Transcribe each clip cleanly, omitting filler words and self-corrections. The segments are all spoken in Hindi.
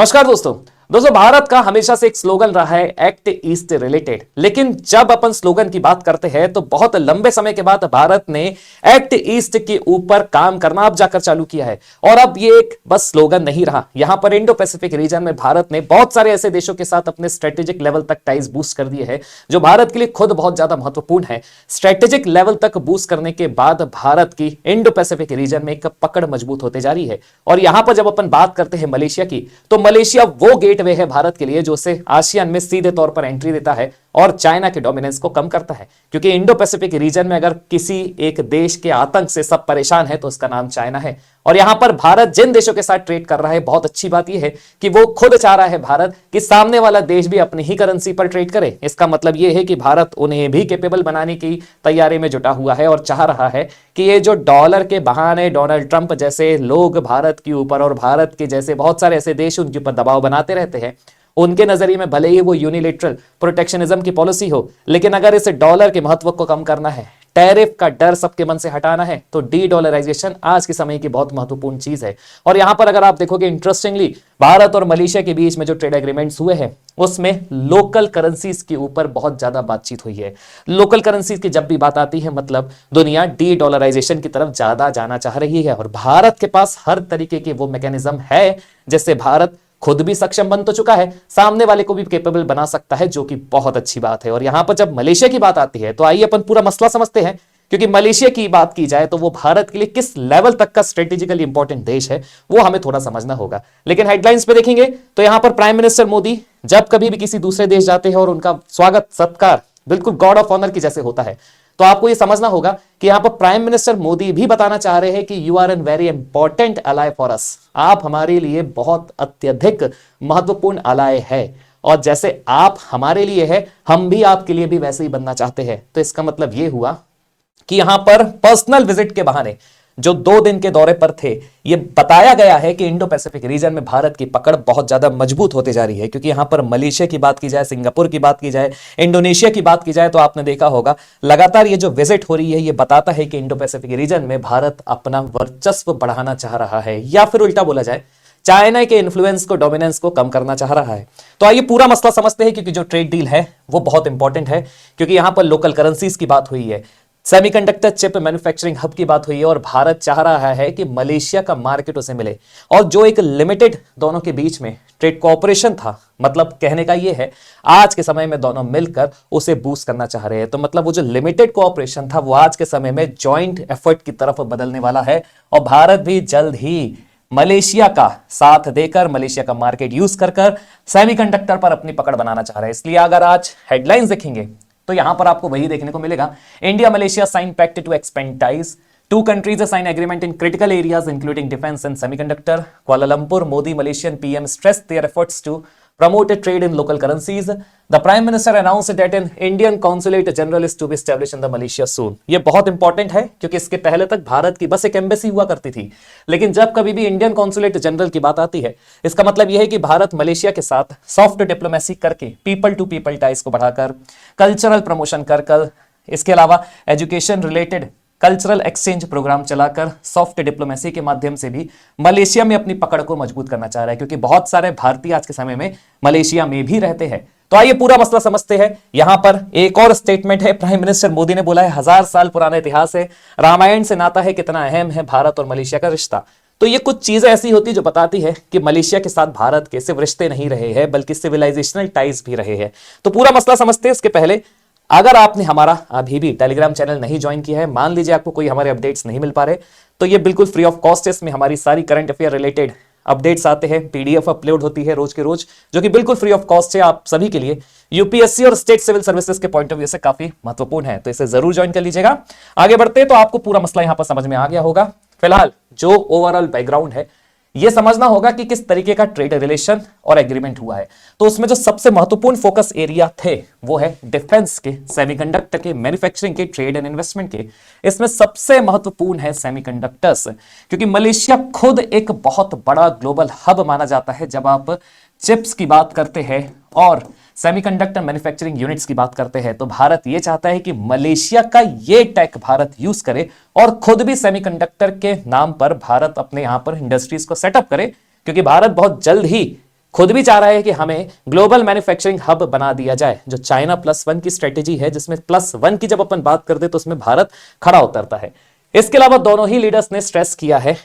नमस्कार दोस्तों। भारत का हमेशा से एक स्लोगन रहा है एक्ट ईस्ट रिलेटेड, लेकिन जब अपन स्लोगन की बात करते हैं तो बहुत लंबे समय के बाद भारत ने एक्ट ईस्ट के ऊपर काम करना अब जाकर चालू किया है। और अब ये एक बस स्लोगन नहीं रहा, यहां पर इंडो पैसिफिक रीजन में भारत ने बहुत सारे ऐसे देशों के साथ अपने स्ट्रेटेजिक लेवल तक टाइज बूस्ट कर दिए हैं जो भारत के लिए खुद बहुत ज्यादा महत्वपूर्ण है। स्ट्रेटेजिक लेवल तक बूस्ट करने के बाद भारत की इंडो पैसिफिक रीजन में एक पकड़ मजबूत होते जा रही है। और यहां पर जब अपन बात करते हैं मलेशिया की, तो मलेशिया वो गेटवे है भारत के लिए जो उसे आसियान में सीधे तौर पर एंट्री देता है और चाइना के डोमिनेंस को कम करता है। क्योंकि इंडो पैसिफिक रीजन में अगर किसी एक देश के आतंक से सब परेशान है तो उसका नाम चाइना है। और यहां पर भारत जिन देशों के साथ ट्रेड कर रहा है, बहुत अच्छी बात यह है कि वो खुद चाह रहा है भारत कि सामने वाला देश भी अपनी ही करेंसी पर ट्रेड करे। इसका मतलब यह है कि भारत उन्हें भी कैपेबल बनाने की तैयारी में जुटा हुआ है और चाह रहा है कि ये जो डॉलर के बहाने डोनाल्ड ट्रंप जैसे लोग भारत के ऊपर और भारत के जैसे बहुत सारे ऐसे देश उनके ऊपर दबाव बनाते रहते हैं, उनके नजरिए में भले ही वो यूनिलेटरल प्रोटेक्शनिज्म की पॉलिसी हो, लेकिन अगर इस डॉलर के महत्व को कम करना है, टैरिफ का डर सबके मन से हटाना है, तो डी डॉलराइजेशन आज के समय की बहुत महत्वपूर्ण चीज है। और यहां पर अगर आप देखोगे, इंटरेस्टिंगली भारत और मलेशिया के बीच में जो ट्रेड एग्रीमेंट्स हुए हैं उसमें लोकल करेंसीज के ऊपर बहुत ज्यादा बातचीत हुई है। लोकल करेंसीज की जब भी बात आती है, मतलब दुनिया डी डॉलराइजेशन की तरफ ज्यादा जाना चाह रही है और भारत के पास हर तरीके के वो मैकेनिज्म है जिससे भारत खुद भी सक्षम बन तो चुका है, सामने वाले को भी कैपेबल बना सकता है, जो कि बहुत अच्छी बात है। और यहां पर जब मलेशिया की बात आती है तो आइए अपन पूरा मसला समझते हैं। क्योंकि मलेशिया की बात की जाए तो वो भारत के लिए किस लेवल तक का स्ट्रेटेजिकली इंपॉर्टेंट देश है वो हमें थोड़ा समझना होगा। लेकिन हेडलाइंस पे देखेंगे तो यहां पर प्राइम मिनिस्टर मोदी जब कभी भी किसी दूसरे देश जाते हैं और उनका स्वागत सत्कार बिल्कुल गॉड ऑफ ऑनर की जैसे होता है, तो आपको यह समझना होगा कि यहां पर प्राइम मिनिस्टर मोदी भी बताना चाह रहे हैं कि you are an very important ally for us. आप हमारे लिए बहुत अत्यधिक महत्वपूर्ण अलाय है और जैसे आप हमारे लिए है, हम भी आपके लिए भी वैसे ही बनना चाहते हैं। तो इसका मतलब यह हुआ कि यहां पर पर्सनल विजिट के बहाने जो 2 दिन के दौरे पर थे, यह बताया गया है कि इंडो पैसिफिक रीजन में भारत की पकड़ बहुत ज्यादा मजबूत होती जा रही है। क्योंकि यहां पर मलेशिया की बात की जाए, सिंगापुर की बात की जाए, इंडोनेशिया की बात की जाए, तो आपने देखा होगा लगातार ये जो विजिट हो रही है ये बताता है कि इंडो पैसिफिक रीजन में भारत अपना वर्चस्व बढ़ाना चाह रहा है, या फिर उल्टा बोला जाए चाइना के इन्फ्लुएंस को, डोमिनेंस को कम करना चाह रहा है। तो आइए पूरा मसला समझते हैं। क्योंकि जो ट्रेड डील है वो बहुत इंपॉर्टेंट है, क्योंकि यहां पर लोकल करेंसीज की बात हुई है, सेमीकंडक्टर चिप मैन्युफैक्चरिंग हब की बात हुई है और भारत चाह रहा है कि मलेशिया का मार्केट उसे मिले। और जो एक लिमिटेड दोनों के बीच में ट्रेड कोऑपरेशन था, मतलब कहने का यह है आज के समय में दोनों मिलकर उसे बूस्ट करना चाह रहे हैं। तो मतलब वो जो लिमिटेड कोऑपरेशन था वो आज के समय में जॉइंट एफर्ट की तरफ बदलने वाला है और भारत भी जल्द ही मलेशिया का साथ देकर, मलेशिया का मार्केट यूज कर सेमीकंडक्टर पर अपनी पकड़ बनाना चाह रहा है। इसलिए अगर आज हेडलाइंस देखेंगे तो यहां पर आपको वही देखने को मिलेगा, India Malaysia sign pact to expand ties, 2 countries sign agreement in critical areas including defense and semiconductor. Kuala Lumpur, Modi Malaysian PM stressed their efforts to promote trade in local currencies. The Prime Minister announced that an Indian Consulate General is to be established in the Malaysia soon. ये बहुत इंपॉर्टेंट है क्योंकि इसके पहले तक भारत की बस एक एम्बेसी हुआ करती थी, लेकिन जब कभी भी इंडियन कॉन्सुलेट जनरल की बात आती है, इसका मतलब यह है कि भारत मलेशिया के साथ सॉफ्ट डिप्लोमेसी करके, पीपल टू पीपल टाइज को बढ़ाकर, कल्चरल प्रमोशन कर, इसके अलावा education related cultural exchange program चलाकर, सॉफ्ट डिप्लोमेसी के माध्यम से भी मलेशिया में अपनी पकड़ को मजबूत करना चाह रहा है। क्योंकि बहुत सारे भारतीय आज के समय में मलेशिया में भी रहते हैं। तो आइए पूरा मसला समझते हैं। यहां पर एक और स्टेटमेंट है, प्राइम मिनिस्टर मोदी ने बोला है 1000 साल पुराना इतिहास है, रामायण से नाता है, कितना अहम है भारत और मलेशिया का रिश्ता। तो ये कुछ चीजें ऐसी होती जो बताती है कि मलेशिया के साथ भारत के सिर्फ रिश्ते नहीं रहे हैं बल्कि सिविलाइजेशनल टाइज भी रहे हैं। तो पूरा मसला समझते हैं। इसके पहले अगर आपने हमारा अभी भी टेलीग्राम चैनल नहीं ज्वाइन किया है, मान लीजिए आपको कोई हमारे अपडेट्स नहीं मिल पा रहे, तो ये बिल्कुल फ्री ऑफ कॉस्ट है। इसमें हमारी सारी करंट अफेयर रिलेटेड अपडेट्स आते हैं, पीडीएफ अपलोड होती है रोज के रोज, जो कि बिल्कुल फ्री ऑफ कॉस्ट है आप सभी के लिए। यूपीएससी और स्टेट सिविल सर्विसेज के पॉइंट ऑफ व्यू से काफी महत्वपूर्ण है, तो इसे जरूर ज्वाइन कर लीजिएगा। आगे बढ़ते तो आपको पूरा मसला यहां पर समझ में आ गया होगा। फिलहाल जो ओवरऑल बैकग्राउंड है यह समझना होगा कि किस तरीके का ट्रेड रिलेशन और एग्रीमेंट हुआ है। तो उसमें जो सबसे महत्वपूर्ण फोकस एरिया थे वो है डिफेंस के, सेमीकंडक्टर के, मैन्युफैक्चरिंग के, ट्रेड एंड इन्वेस्टमेंट के। इसमें सबसे महत्वपूर्ण है सेमीकंडक्टर्स, क्योंकि मलेशिया खुद एक बहुत बड़ा ग्लोबल हब माना जाता है जब आप चिप्स की बात करते हैं और सेमीकंडक्टर मैन्युफैक्चरिंग यूनिट्स की बात करते हैं। तो भारत यह चाहता है कि मलेशिया का ये टेक भारत यूज करे और खुद भी सेमीकंडक्टर के नाम पर भारत अपने यहां पर इंडस्ट्रीज को सेटअप करे, क्योंकि भारत बहुत जल्द ही खुद भी चाह रहा है कि हमें ग्लोबल मैन्युफैक्चरिंग हब बना दिया जाए, जो चाइना +1 की स्ट्रेटेजी है, जिसमें +1 की जब अपन बात करते तो उसमें भारत खड़ा उतरता है। इसके अलावा दोनों ही लीडर्स ने स्ट्रेस किया है,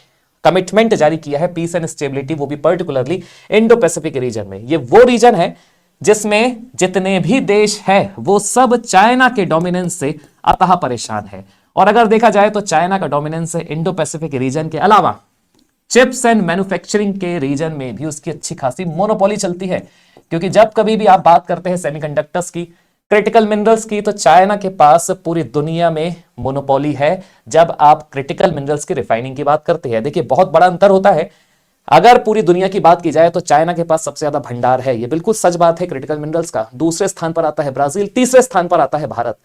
कमिटमेंट जारी किया है पीस एंड स्टेबिलिटी, वो भी पर्टिकुलरली इंडो पैसिफिक रीजन में। ये वो रीजन है जिसमें जितने भी देश है वो सब चाइना के डोमिनेंस से अतः परेशान है। और अगर देखा जाए तो चाइना का डोमिनेंस है इंडो पैसिफिक रीजन के अलावा चिप्स एंड मैन्युफैक्चरिंग के रीजन में भी उसकी अच्छी खासी मोनोपोली चलती है, क्योंकि जब कभी भी आप बात करते हैं सेमीकंडक्टर्स की, क्रिटिकल मिनरल्स की, तो चाइना के पास पूरी दुनिया में मोनोपोली है जब आप क्रिटिकल मिनरल्स की रिफाइनिंग की बात करते हैं। देखिए बहुत बड़ा अंतर होता है, अगर पूरी दुनिया की बात की जाए तो चाइना के पास सबसे ज्यादा भंडार है, ये बिल्कुल सच बात है क्रिटिकल मिनरल्स का। दूसरे स्थान पर आता है ब्राजील, तीसरे स्थान पर आता है भारत।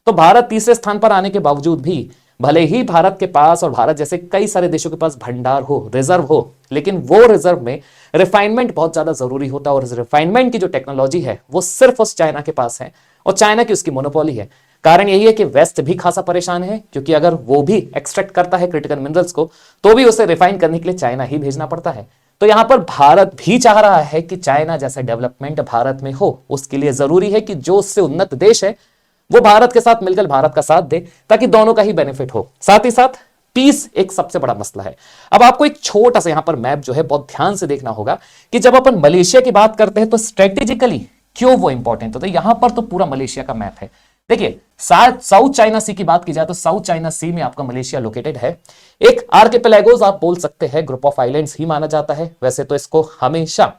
तो भारत तीसरे स्थान पर आने के बावजूद भी, भले ही भारत के पास और भारत जैसे कई सारे देशों के पास भंडार हो, रिजर्व हो, लेकिन वो रिजर्व में रिफाइनमेंट बहुत ज्यादा जरूरी होता है। और इस रिफाइनमेंट की जो टेक्नोलॉजी है वो सिर्फ उस चाइना के पास है, और चाइना की उसकी मोनोपोली है। कारण यही है कि वेस्ट भी खासा परेशान है, क्योंकि अगर वो भी एक्सट्रैक्ट करता है क्रिटिकल मिनरल्स को तो भी उसे रिफाइन करने के लिए चाइना ही भेजना पड़ता है। तो यहां पर भारत भी चाह रहा है कि चाइना जैसा डेवलपमेंट भारत में हो। उसके लिए जरूरी है कि जो उससे उन्नत देश है वो भारत के साथ मिलकर भारत का साथ दे, ताकि दोनों का ही बेनिफिट हो। साथ ही साथ पीस एक सबसे बड़ा मसला है। अब आपको एक छोटा सा यहां पर मैप जो है बहुत ध्यान से देखना होगा कि जब अपन मलेशिया की बात करते हैं तो स्ट्रेटेजिकली क्यों वो इंपॉर्टेंट होता है। यहां पर तो पूरा मलेशिया का मैप है। देखिए साउथ चाइना सी की बात की जाए तो साउथ चाइना सी में आपका मलेशिया लोकेटेड है। एक आर्किपेलागोस आप बोल सकते हैं, ग्रुप ऑफ आइलैंड्स ही माना जाता है। वैसे तो इसको हमेशा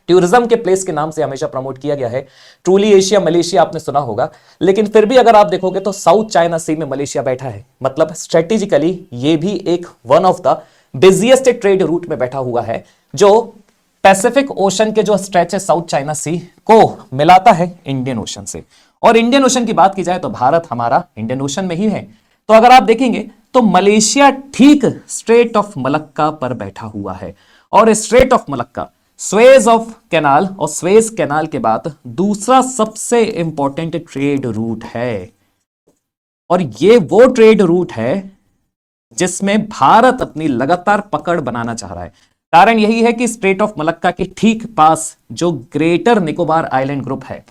टूरिज्म के प्लेस के नाम से हमेशा प्रमोट किया गया है, ट्रूली एशिया मलेशिया आपने सुना होगा, लेकिन फिर भी अगर आप देखोगे तो साउथ चाइना सी में मलेशिया बैठा है। मतलब स्ट्रेटेजिकली ये भी एक one of the busiest trade route में बैठा हुआ है, जो पैसिफिक ओशन के जो स्ट्रेच है साउथ चाइना सी को मिलाता है इंडियन ओशन से। और इंडियन ओशन की बात की जाए तो भारत हमारा इंडियन ओशन में ही है। तो अगर आप देखेंगे तो मलेशिया ठीक स्ट्रेट ऑफ मलक्का पर बैठा हुआ है, और straight of Malacca Suez of canal और स्वेज कैनाल के बाद दूसरा सबसे इंपॉर्टेंट ट्रेड रूट है। और ये वो ट्रेड रूट है जिसमें भारत अपनी लगातार पकड़ बनाना चाह रहा है। कारण यही है कि स्ट्रेट ऑफ मलक्का के ठीक पास जो ग्रेटर निकोबार आइलैंड ग्रुप है,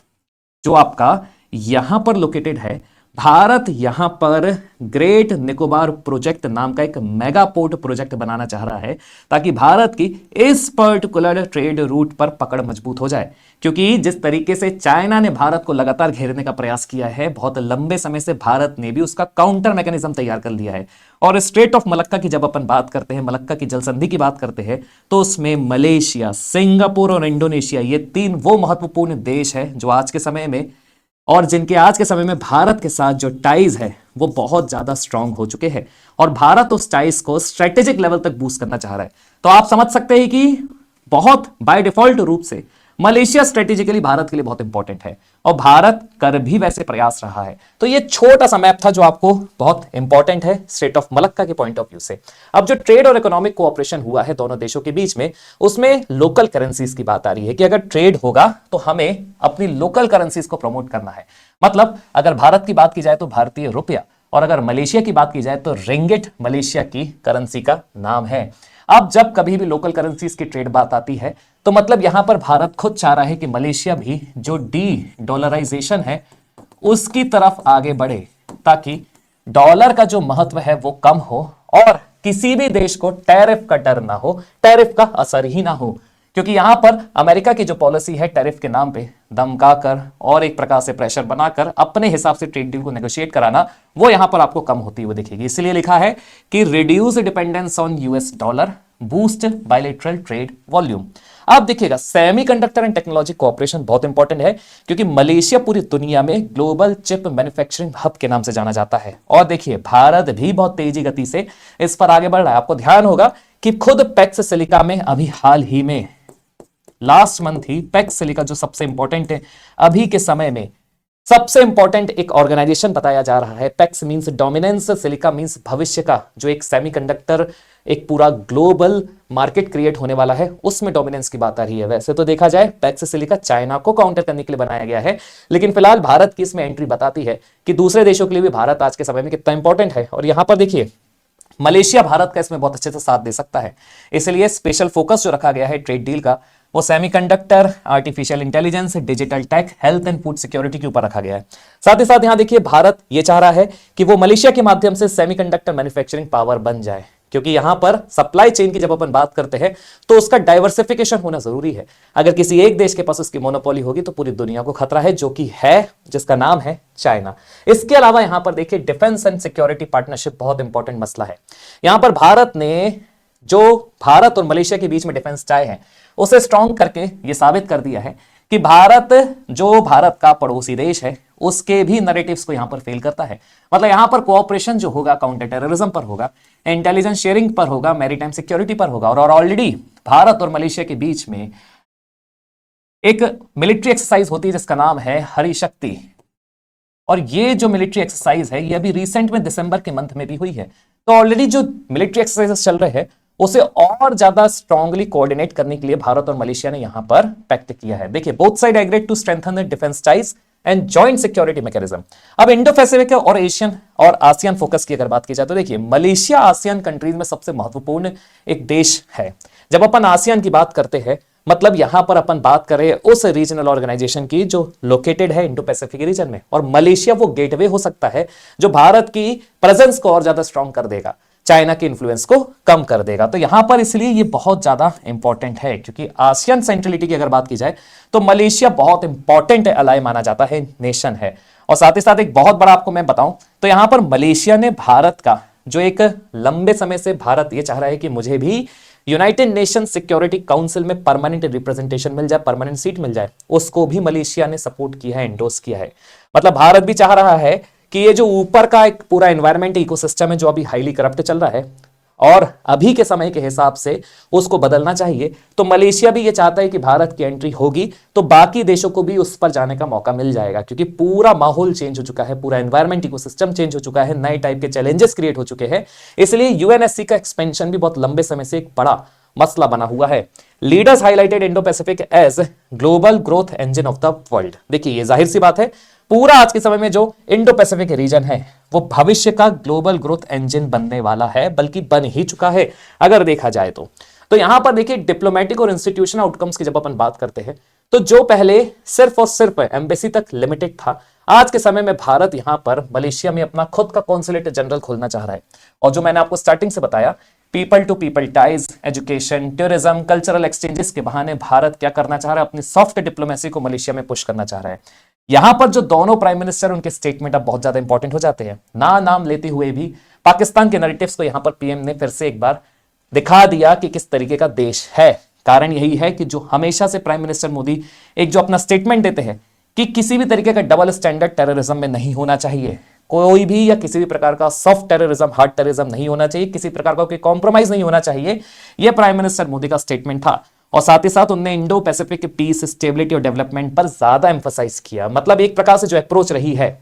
जो आपका यहां पर लोकेटेड है, भारत यहां पर ग्रेट निकोबार प्रोजेक्ट नाम का एक मेगा पोर्ट प्रोजेक्ट बनाना चाह रहा है, ताकि भारत की इस पर्टिकुलर ट्रेड रूट पर पकड़ मजबूत हो जाए। क्योंकि जिस तरीके से चाइना ने भारत को लगातार घेरने का प्रयास किया है, बहुत लंबे समय से भारत ने भी उसका काउंटर मैकेनिज्म तैयार कर लिया है। और स्ट्रेट ऑफ मलक्का की जब अपन बात करते हैं, मलक्का की जल संधि की बात करते हैं, तो उसमें मलेशिया, सिंगापुर और इंडोनेशिया, ये तीन वो महत्वपूर्ण देश है जो आज के समय में और जिनके आज के समय में भारत के साथ जो टाइज है वो बहुत ज्यादा स्ट्रांग हो चुके हैं, और भारत उस टाइज को स्ट्रेटेजिक लेवल तक बूस्ट करना चाह रहा है। तो आप समझ सकते हैं कि बहुत बाय डिफॉल्ट रूप से मलेशिया स्ट्रेटेजिकली भारत के लिए बहुत इंपॉर्टेंट है, और भारत कर भी वैसे प्रयास रहा है। तो ये छोटा सा मैप था जो आपको बहुत इंपॉर्टेंट है स्ट्रेट ऑफ मलक्का के पॉइंट ऑफ व्यू से। अब जो ट्रेड और इकोनॉमिक कोऑपरेशन हुआ है दोनों देशों के बीच में, उसमें लोकल करेंसीज की बात आ रही है कि अगर ट्रेड होगा तो हमें अपनी लोकल करेंसीज को प्रमोट करना है। मतलब अगर भारत की बात की जाए तो भारतीय रुपया, और अगर मलेशिया की बात की जाए तो रिंगिट मलेशिया की करेंसी का नाम है। अब जब कभी भी लोकल करेंसीज की ट्रेड बात आती है तो मतलब यहां पर भारत खुद चाह रहा है कि मलेशिया भी जो डी डॉलराइजेशन है उसकी तरफ आगे बढ़े, ताकि डॉलर का जो महत्व है वो कम हो और किसी भी देश को टैरिफ का डर ना हो, टैरिफ का असर ही ना हो। क्योंकि यहां पर अमेरिका की जो पॉलिसी है टैरिफ के नाम पे धमकाकर और एक प्रकार से प्रेशर बनाकर अपने हिसाब से ट्रेड डील को नेगोशिएट कराना, वो यहां पर आपको कम होती हुई दिखेगी। इसलिए लिखा है कि reduce dependence on US dollar, boost bilateral trade volume. आप देखिएगा सेमीकंडक्टर एंड टेक्नोलॉजी कोऑपरेशन बहुत इंपॉर्टेंट है, क्योंकि मलेशिया पूरी दुनिया में ग्लोबल चिप मैन्युफैक्चरिंग हब के नाम से जाना जाता है। और देखिए भारत भी बहुत तेजी गति से इस पर आगे बढ़ रहा है। आपको ध्यान होगा कि खुद पैक्स सिलिका में अभी हाल ही में लास्ट मंथ ही पैक्स सिलिका जो सबसे इंपॉर्टेंट है अभी के समय में सबसे इंपॉर्टेंट एक ऑर्गेनाइजेशन बताया जा रहा है। PACS means dominance, silica means भविष्य का जो एक सेमीकंडक्टर एक पूरा ग्लोबल मार्केट क्रिएट होने वाला है, उसमें डोमिनेंस की बात आ रही है। वैसे तो देखा जाए पैक्स सिलिका चाइना को काउंटर करने के लिए बनाया गया है, लेकिन फिलहाल भारत की इसमें एंट्री बताती है कि दूसरे देशों के लिए भी भारत आज के समय में कितना इंपॉर्टेंट है। और यहां पर देखिए मलेशिया भारत का इसमें बहुत अच्छे से साथ दे सकता है, इसलिए स्पेशल फोकस जो रखा गया है ट्रेड डील का वो semiconductor, artificial intelligence, digital tech, health and food security के ऊपर रखा गया है। साथ ही साथ यहां देखिए भारत ये चाह रहा है कि वो मलेशिया के माध्यम से सेमीकंडक्टर मैन्युफैक्चरिंग पावर बन जाए, क्योंकि यहां पर सप्लाई चेन की जब अपन बात करते हैं तो उसका डाइवर्सिफिकेशन होना जरूरी है। अगर किसी एक देश के पास उसकी मोनोपोली होगी तो पूरी दुनिया को खतरा है, जो कि है, जिसका नाम है चाइना। इसके अलावा यहां पर देखिए डिफेंस एंड सिक्योरिटी पार्टनरशिप बहुत इंपॉर्टेंट मसला है। यहां पर भारत ने जो भारत और मलेशिया के बीच में डिफेंस टाई है उसे स्ट्रॉन्ग करके ये साबित कर दिया है कि भारत जो भारत का पड़ोसी देश है उसके भी नैरेटिव्स को यहां पर फेल करता है। मतलब यहां पर कोऑपरेशन जो होगा काउंटर टेररिज्म पर होगा, इंटेलिजेंस शेयरिंग पर होगा, मैरीटाइम सिक्योरिटी पर होगा। और ऑलरेडी भारत और मलेशिया के बीच में एक मिलिट्री एक्सरसाइज होती है जिसका नाम है हरी शक्ति, और ये जो मिलिट्री एक्सरसाइज है ये अभी रिसेंट में दिसंबर के मंथ में भी हुई है। तो ऑलरेडी जो मिलिट्री एक्सरसाइजेस चल रहे हैं उसे और ज्यादा स्ट्रांगली कोऑर्डिनेट करने के लिए भारत और मलेशिया ने यहां पर पैक्ट किया है। देखिए both side agreed to strengthen the defence ties and joint security mechanism. अब इंडो पैसिफिक और एशियन और आसियान फोकस की अगर बात की जाए तो देखिए मलेशिया आसियान कंट्रीज में सबसे महत्वपूर्ण एक देश है। जब अपन आसियान की बात करते हैं मतलब यहां पर अपन बात करें उस रीजनल ऑर्गेनाइजेशन की जो लोकेटेड है इंडो पैसिफिक रीजन में, और मलेशिया वो गेटवे हो सकता है जो भारत की प्रेजेंस को और ज्यादा स्ट्रांग कर देगा, चाइना के इन्फ्लुएंस को कम कर देगा। तो यहां पर इसलिए ये बहुत ज्यादा इंपॉर्टेंट है, क्योंकि आसियान सेंट्रलिटी की अगर बात की जाए तो मलेशिया बहुत इंपॉर्टेंट अलाय माना जाता है, नेशन है। और साथ ही साथ एक बहुत बड़ा आपको मैं बताऊं तो यहां पर मलेशिया ने भारत का जो एक लंबे समय से भारत ये चाह रहा है कि मुझे भी यूनाइटेड नेशन सिक्योरिटी काउंसिल में परमानेंट रिप्रेजेंटेशन मिल जाए, परमानेंट सीट मिल जाए, उसको भी मलेशिया ने सपोर्ट किया है, एंडोर्स किया है। मतलब भारत भी चाह रहा है कि ये जो ऊपर का एक पूरा एनवायरमेंट इकोसिस्टम है जो अभी हाईली करप्ट चल रहा है और अभी के समय के हिसाब से उसको बदलना चाहिए, तो मलेशिया भी ये चाहता है कि भारत की एंट्री होगी तो बाकी देशों को भी उस पर जाने का मौका मिल जाएगा, क्योंकि पूरा माहौल चेंज हो चुका है, पूरा एनवायरमेंट इकोसिस्टम चेंज हो चुका है, नए टाइप के चैलेंजेस क्रिएट हो चुके हैं। इसलिए यूएनएससी का एक्सपेंशन भी बहुत लंबे समय से एक बड़ा मसला बना हुआ है। Leaders highlighted Indo Pacific as global growth engine of the world. देखिए ये जाहिर सी बात है, पूरा आज के समय में जो इंडो पैसिफिक रीजन है वो भविष्य का ग्लोबल ग्रोथ इंजन बनने वाला है, बल्कि बन ही चुका है अगर देखा जाए तो यहां पर देखिए डिप्लोमेटिक और इंस्टीट्यूशन आउटकम्स की जब अपन बात करते हैं तो जो पहले सिर्फ और सिर्फ एम्बेसी तक लिमिटेड था, आज के समय में भारत यहां पर मलेशिया में अपना खुद का कॉन्सुलेट जनरल खोलना चाह रहा है। और जो मैंने आपको स्टार्टिंग से बताया, people to people ties, education, tourism, cultural exchanges के बहाने भारत क्या करना चाह रहा है, अपनी सॉफ्ट डिप्लोमेसी को मलेशिया में पुश करना चाह रहा है। यहां पर जो दोनों प्राइम मिनिस्टर उनके स्टेटमेंट अब बहुत ज्यादा इंपॉर्टेंट हो जाते हैं। नाम लेते हुए भी पाकिस्तान के नैरेटिव्स को यहां पर पीएम ने फिर से एक बार दिखा दिया कि किस तरीके का देश है। कारण यही है कि जो हमेशा से प्राइम मिनिस्टर मोदी एक जो अपना स्टेटमेंट देते हैं कि किसी भी तरीके का डबल स्टैंडर्ड टेररिज्म में नहीं होना चाहिए, कोई भी या किसी भी प्रकार का सॉफ्ट टेररिज्म, हार्ड टेररिज्म नहीं होना चाहिए, किसी प्रकार का कोई कॉम्प्रोमाइज नहीं होना चाहिए, यह प्राइम मिनिस्टर मोदी का स्टेटमेंट था। और साथ ही साथ उन्होंने इंडो पैसिफिक के पीस, स्टेबिलिटी और डेवलपमेंट पर ज्यादा एम्फसाइज किया। मतलब एक प्रकार से जो अप्रोच रही है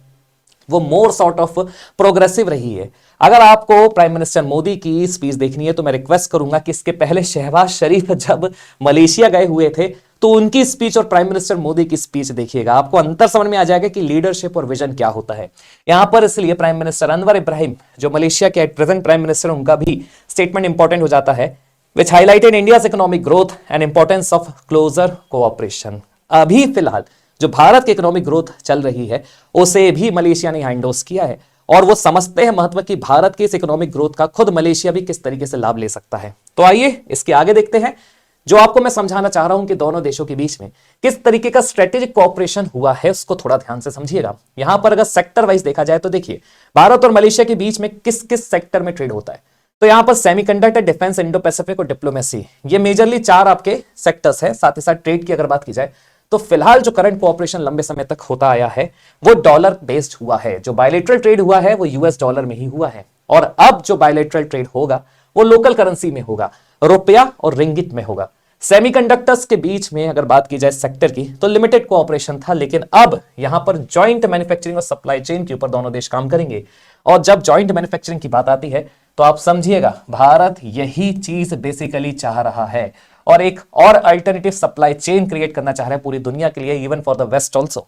वो मोर सॉर्ट ऑफ प्रोग्रेसिव रही है। अगर आपको प्राइम मिनिस्टर मोदी की स्पीच देखनी है तो मैं रिक्वेस्ट करूंगा कि इसके पहले शहबाज शरीफ जब मलेशिया गए हुए थे तो उनकी स्पीच और प्राइम मिनिस्टर मोदी की स्पीच देखिएगा, आपको अंतर समझ में आ जाएगा कि लीडरशिप और विजन क्या होता है यहां पर। इसलिए प्राइम मिनिस्टर अनवर इब्राहिम जो मलेशिया के एट प्रेजेंट प्राइम मिनिस्टर, उनका भी स्टेटमेंट इंपॉर्टेंट हो जाता है, which highlighted India's economic growth and importance of closer cooperation। अभी फिलहाल जो भारत की इकोनॉमिक ग्रोथ चल रही है उसे भी मलेशिया ने एंडोर्स किया है और वो समझते हैं महत्व कि भारत की इस इकोनॉमिक ग्रोथ का खुद मलेशिया भी किस तरीके से लाभ ले सकता है। तो आइए इसके आगे देखते हैं। जो आपको मैं समझाना चाह रहा हूं कि दोनों देशों के बीच में किस तरीके का स्ट्रेटेजिक कोऑपरेशन हुआ है उसको थोड़ा ध्यान से समझिएगा। यहां पर अगर सेक्टर वाइज देखा जाए तो देखिए भारत और मलेशिया के बीच में किस किस सेक्टर में ट्रेड होता है। तो यहां पर सेमीकंडक्टर, डिफेंस, इंडो पैसिफिक और डिप्लोमेसी, ये मेजरली 4 आपके सेक्टर्स है। साथ ही साथ ट्रेड की अगर बात की जाए तो फिलहाल जो करंट कोऑपरेशन लंबे समय तक होता आया है वो डॉलर बेस्ड हुआ है। जो बायलैटरल ट्रेड हुआ है वो यूएस डॉलर में ही हुआ है, और अब जो बायलैटरल ट्रेड होगा वो लोकल करेंसी में होगा, रुपया और रिंगिट में होगा। सेमीकंडक्टर्स के बीच में अगर बात की जाए सेक्टर की तो लिमिटेड कोऑपरेशन था, लेकिन अब यहां पर जॉइंट मैन्युफैक्चरिंग और सप्लाई चेन के ऊपर दोनों देश काम करेंगे। और जब जॉइंट मैन्युफैक्चरिंग की बात आती है तो आप समझिएगा भारत यही चीज बेसिकली चाह रहा है और एक और अल्टरनेटिव सप्लाई चेन क्रिएट करना चाह रहा है पूरी दुनिया के लिए, even for the west also.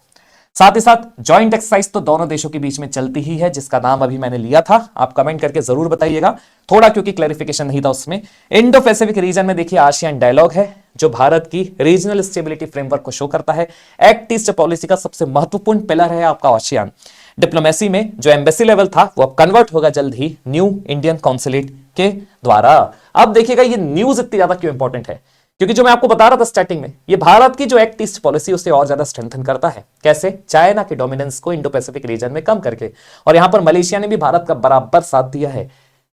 साथ ही साथ जॉइंट एक्सरसाइज तो दोनों देशों के बीच में चलती ही है, जिसका नाम अभी मैंने लिया था, आप कमेंट करके जरूर बताइएगा, थोड़ा क्योंकि क्लैरिफिकेशन नहीं था उसमें। इंडो पैसिफिक रीजन में देखिए आसियान डायलॉग है, जो भारत की रीजनल स्टेबिलिटी फ्रेमवर्क को शो करता है। एक्ट ईस्ट पॉलिसी का सबसे महत्वपूर्ण पिलर है आपका आसियान। डिप्लोमेसी में जो एम्बेसी लेवल था वो अब कन्वर्ट होगा जल्द ही न्यू इंडियन कॉन्सुलेट के द्वारा। अब देखिएगा ये न्यूज इतनी ज्यादा क्यों इंपॉर्टेंट है, क्योंकि जो मैं आपको बता रहा था स्टार्टिंग में, ये भारत की जो एक्ट ईस्ट पॉलिसी उसे और ज्यादा स्ट्रेंथन करता है। कैसे? चाइना के डोमिनेंस को इंडो पैसिफिक रीजन में कम करके। और यहां पर मलेशिया ने भी भारत का बराबर साथ दिया है।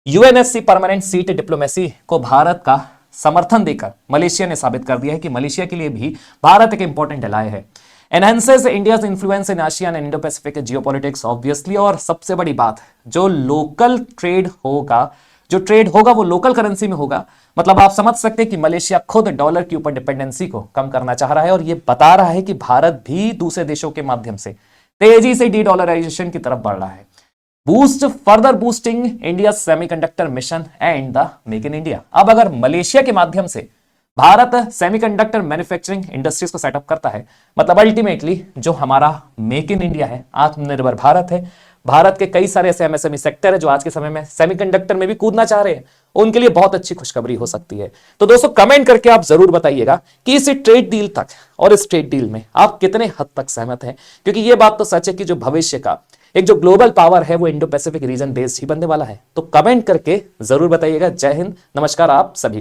यूएनएससी परमानेंट सीट डिप्लोमेसी को भारत का समर्थन देकर मलेशिया ने साबित कर दिया है कि मलेशिया के लिए भी भारत एक इंपॉर्टेंट एलाय है। Enhances India's influence in Asian and Indo Pacific geopolitics obviously. और सबसे बड़ी बात, जो लोकल ट्रेड होगा, जो ट्रेड होगा वो लोकल करेंसी में होगा। मतलब आप समझ सकते हैं कि मलेशिया खुद डॉलर के ऊपर डिपेंडेंसी को कम करना चाह रहा है, और ये बता रहा है कि भारत भी दूसरे देशों के माध्यम से तेजी से डी डॉलराइजेशन की तरफ बढ़ रहा है। Boost further boosting India semiconductor mission and the make in India. अब अगर मलेशिया के माध्यम से भारत सेमीकंडक्टर मैन्युफैक्चरिंग इंडस्ट्रीज को सेटअप करता है, मतलब अल्टीमेटली जो हमारा मेक इन इंडिया है, आत्मनिर्भर भारत है, भारत के कई सारे ऐसे एमएसएमई सेक्टर है जो आज के समय में सेमीकंडक्टर में भी कूदना चाह रहे हैं, उनके लिए बहुत अच्छी खुशखबरी हो सकती है। तो दोस्तों कमेंट करके आप जरूर बताइएगा कि इस ट्रेड डील तक और इस ट्रेड डील में आप कितने हद तक सहमत हैं, क्योंकि ये बात तो सच है कि जो भविष्य का एक जो ग्लोबल पावर है वो इंडो पैसिफिक रीजन बेस्ड ही बनने वाला है। तो कमेंट करके जरूर बताइएगा। जय हिंद, नमस्कार आप सभी।